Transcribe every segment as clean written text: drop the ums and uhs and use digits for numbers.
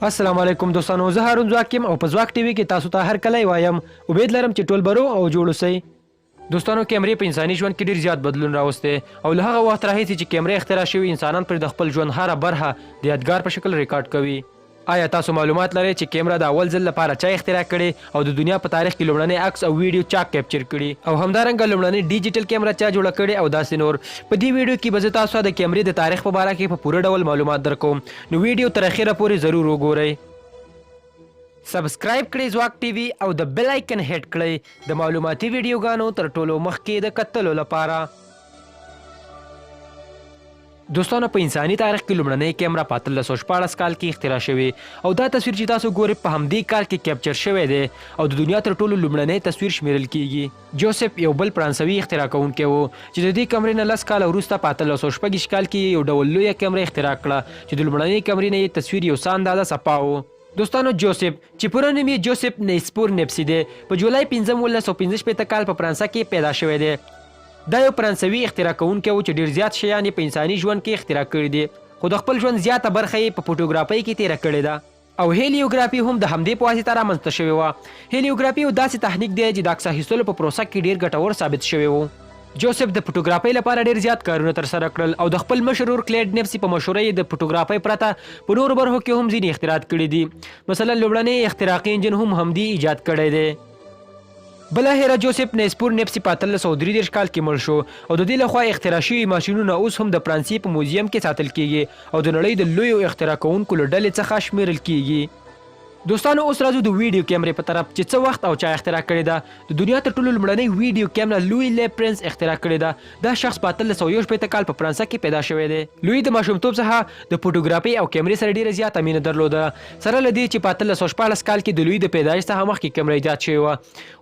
السلام علیکم دوستانو، زه هارون ځواک یم او په ځواک ټي وي کې تاسو ته هر کله وایم امید لرم چې ټول برو او جوړ اوسئ. دوستانو، کیمرې په انساني ژوند کې ډیر زیات بدلون راوستی او له هغه وخت راهیسې چې کیمرې اختراع شوي انسانان پر د خپل ژوند هره برخه د یادګار په شکل ریکارډ کوي. آیا تاسو معلومات لرئ چې کیمره د اول ځل لپاره چا اختراع کړې او د دنیا په تاریخ کې لومړنی عکس او ویډیو چا کیپچر کړي او همدارنګه لومړنی ډیجیټل کیمره چا جوړه کړې او داسې نور؟ په دې ویډیو کې به زه تاسو ته د کیمرې د تاریخ په اړه کې په پوره ډول معلومات درکوم، نو ویډیو تر اخره پورې ضرور وګورئ. سبسکرایب کړئ ځواک ټي وي او د بیل آیکن هټ کړئ د معلوماتي ویډیوګانو تر ټولو مخکې د کتلو لپاره. دوستانو، په انساني تاریخ کې لومړنۍ کیمره په 1814 کال کې اختراع شوې او دا تصویر چې تاسو ګورئ په همدې کال کې کیپچر شوی دی او د دنیا تر ټولو لومړنۍ تصویر شمیرل کیږي. جوزف یو بل فرانسوي اختراع کوونکی و چې د دې کیمرې نه 10 کاله وروسته په 18شپږ کال کې یو ډول لویه کیمره اختراع کړه چې د لومړنۍ کیمرې نه یې تصویر یو څه اندازه صفا و. دوستانو، جوزف چې پوره نوم یې جوزف نیسپور نیپسي دی په جولای 5 1945 کال په فرانسه کې پیدا شوی دی. دا یو فرانسوي اختراع کوونکی و چې ډیر زیات شیان په انساني ژوند کې اختراع کړي دي، خو د خپل ژوند زیاته برخه یې په فوټوګرافۍ کې تیره کړې ده او هیلیوګرافي هم د همدې په واسطه رامنځته شوې وه. هیلیوګرافي یو داسې تخنیک دی چې د عکس اخیستلو په پروسه کې ډیر ګټور ثابت شوی و. جوزف د فوټوګرافۍ لپاره ډیر زیات کارونه ترسره کړل او د خپل مشر ورور کلیډ نیپسي په مشوره یې د فوټوګرافۍ پرته په نورو برخو کې هم ځینې اختراعات کړي دي. مثلا لومړنی اختراقي انجن هم همدې ایجاد کړی دی. بلاخره جوزف نیسپور نیپسي په 1833 کال کې مړ شو او د دې لخوا اختراع شوي ماشینونه اوس هم د فرانسې په موزیم کې ساتل کیږي او د نړۍ د لویو اختراع کوونکو له ډلې څخه شمیرل کیږي. دوستانو، اوس راځو د ویډیو کیمرې په طرف چې څه وخت او چا اختراع کړې ده. د دنیا تر ټولو لومړنۍ ویډیو کیمره لوی لیب پرنس اختراع کړې ده. دا شخص په 1861 کال په فرانسه کې پیدا شوی دی. لوی د ماشومتوب څخه د فوټوګرافۍ او کیمرې سره ډیره زیاته مینه درلوده، سره له دې چې په 1814 کال کې د لوی د پیدایښت څخه مخکې کیمره ایجاد شوې وه.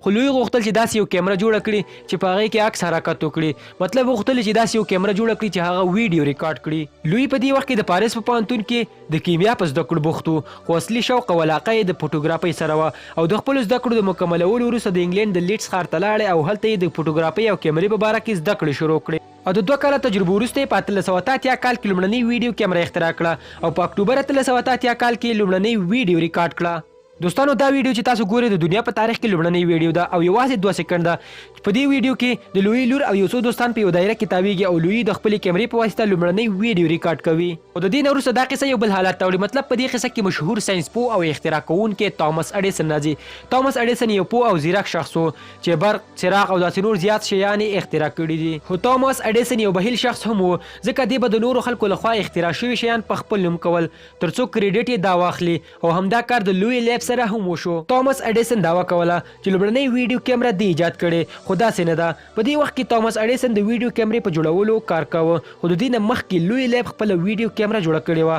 خو لوی غوښتل چې داسې یو کیمره جوړه کړي چې په هغې کې عکس حرکت وکړي، مطلب غوښتل چې داسې یو کیمره جوړه کړي چې هغه ویډیو ریکارډ کړي. لوی په دې وخت کې د پاریس په پوهنتون کې د کیمیا په زده کړو بوخت و، خو اصلي شوق او علاقه یې د فوټوګرافۍ سره وه او د خپلو زده کړو د مکملولو وروسته د انګلینډ د لیډز ښار ته لاړې او هلته یې د فوټوګرافۍ او کیمرې په باره کې زده کړې شروع کړې او د 2 کاله تجربو وروسته یې په 1883 کال کې لومړنۍ ویډیو کیمره اختراع کړه او په اکتوبر 1883 کال کې لومړنۍ ویډیو ریکارډ کړه. دوستانو، دا ویډیو چې تاسو ګورئ د دنیا په تاریخ کې لومړنۍ ویډیو ده او یوازې 2 سکند ده. په دې ویډیو کې د لوی لور او یو څو دوستان په یو دایره کې تاویږي او لوی د خپلې کیمرې په واسطه لومړنۍ ویډیو ریکارډ کوي او د دې نه وروسته دا قصه یو بل حالت ته وړي. مطلب په دې قصه کې مشهور ساینسپوه او اختراع کوونکی توماس اډیسن راځي. توماس اډیسن یو پوه او ځیرک شخص و چې برق، څراغ او داسې نور زیات شیان یې اختراع کړي دي. خو توماس اډیسن یو بهیل شخص هم و، ځکه دې به د نورو خلکو لخوا اختراع شوي شیان په خپل نوم کول ترڅو کریډیټ یې دا واخلي او همدا کار د لوی لیب سره هم وشو. توماس اډیسن دعوا کوله چې لومړنۍ ویډیو کیمره دی ایجاد کړي، خو داسې نه ده. په دې وخت کې توماس اډیسن د ویډیو کیمرې په جوړولو کار کاوه، خو د دې نه مخکې لوی لیب خپله ویډیو کیمره جوړه کړې وه.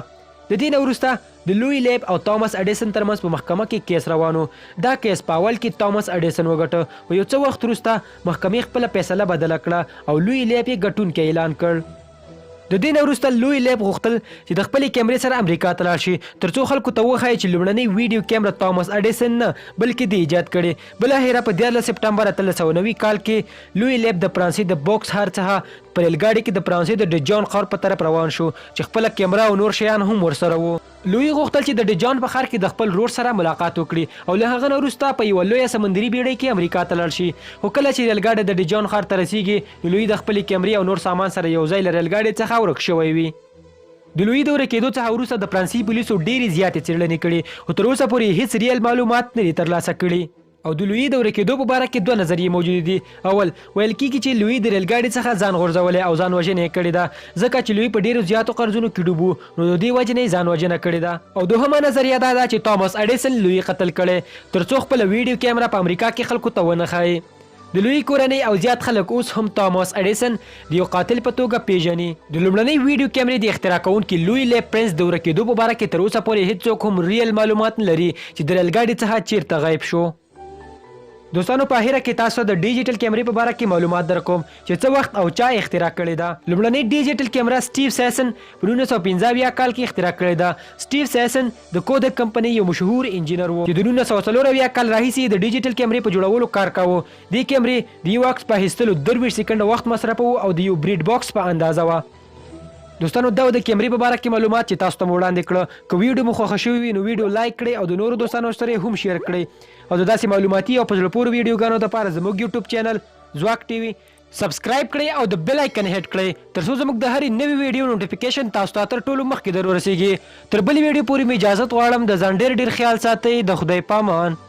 د دې نه وروسته د لوی لیب او توماس اډیسن ترمنځ په محکمه کې کیس روان و. دا کیس په اول کې توماس اډیسن وګټه، خو یو څه وخت وروسته محکمې خپله فیصله بدله کړه او لوی لیب یې ګټونکی اعلان کړ. د دې نه وروسته لوی لیب غوښتل چې د خپلې کیمرې سره امریکا ته لاړ شي ترڅو خلکو ته وښایي چې لومړنۍ ویډیو کیمره توماس اډیسن نه بلکې دی ایجاد کړې. بلاخره په 14 سپټمبر 1890 کال کې لوی لیب د فرانسې د بوکس ښار څخه په ریلګاډي کې د فرانسې د ډیجان ښار په طرف روان شو چې خپله کیمره او نور شیان هم ورسره وو. لوی غوښتل چې د ډیجان په ښار کې د خپل ورور سره ملاقات وکړي او له هغه نه وروسته په یوه لویه سمندري بیړۍ کې امریکا ته لاړ شي. خو کله چې ریلګاډی د ډیجان ښار ته رسیږي، لوی د خپلې کیمرې او نور سامان سره یو ځای له ریلګاډي څخه ورک شوی وي. د لوی د ورکېدو څخه وروسته د فرانسې پولیسو ډېرې زیاتې څېړنې کړي خو تر اوسه پورې هیڅ ریل معلومات نه دي ترلاسه کړي. او د لوی د ورکېدو په باره کې 2 نظریې موجودې دي. اول ویل کېږي چې لوی د ریلګاډي څخه ځان غورځولی او ځان وژنه یې کړې ده، ځکه چې لوی په ډېرو زیاتو قرضونو کې ډوب و، نو د دې وجې نه یې ځان وژنه کړې ده. او دوهمه نظریه دا ده چې توماس اډیسن لوی قتل کړی ترڅو خپله ویډیو کیمره په امریکا کې خلکو ته ونه ښایي. د لوی کورنۍ او زیات خلک اوس هم توماس اډیسن د یو قاتل په توګه پیژني. د لومړنۍ ویډیو کیمرې د اختراع کوونکي لوی لیب پرنس د ورکېدو په باره کې تر اوسه پورې هیڅوک هم ریل معلومات نه لري چې د ریلګاډي څخه چیرته غیب شو. دوستانو، په اخره کې تاسو د ډیجیټل کیمرې په باره کې معلومات درکوم چې څه وخت او چا اختراع کړې ده. لومړنۍ ډیجیټل کیمره سټیو سیسن په 1915 کال کې اختراع کړې ده. سټیو سیسن د کودک کمپنۍ یو مشهور انجینر و چې د 1940 کال راهیسې د ډیجیټل کیمرې په جوړولو کار کاوه. دې کیمرې د یو عکس په اخیستلو 23 سکنډه وخت مصرفوه او د یو بریډ باکس په اندازه وه. دوستانو دا د کیمرې په اړه کې معلومات چې تاسو ته وړاندې کړه که ویډیو مو خوښ شوی وي نو ویډیو لایک کړئ او د نورو دوستانو سره هم شیر کړئ او د داسې معلوماتي او په زړه پورې ویډیوګانو لپاره زموږ یوټیوب چینل ځواک ټي وي سبسکرایب کړئ او د بیل آیکن هټ کړئ ترڅو زموږ د هرې نوې ویډیو نوټیفیکیشن تاسو ته تر ټولو مخکې در ورسیږي. تر بلې ویډیو پورې مې اجازه غواړم د ځان ډېر خیال ساتئ. د خدای پامان.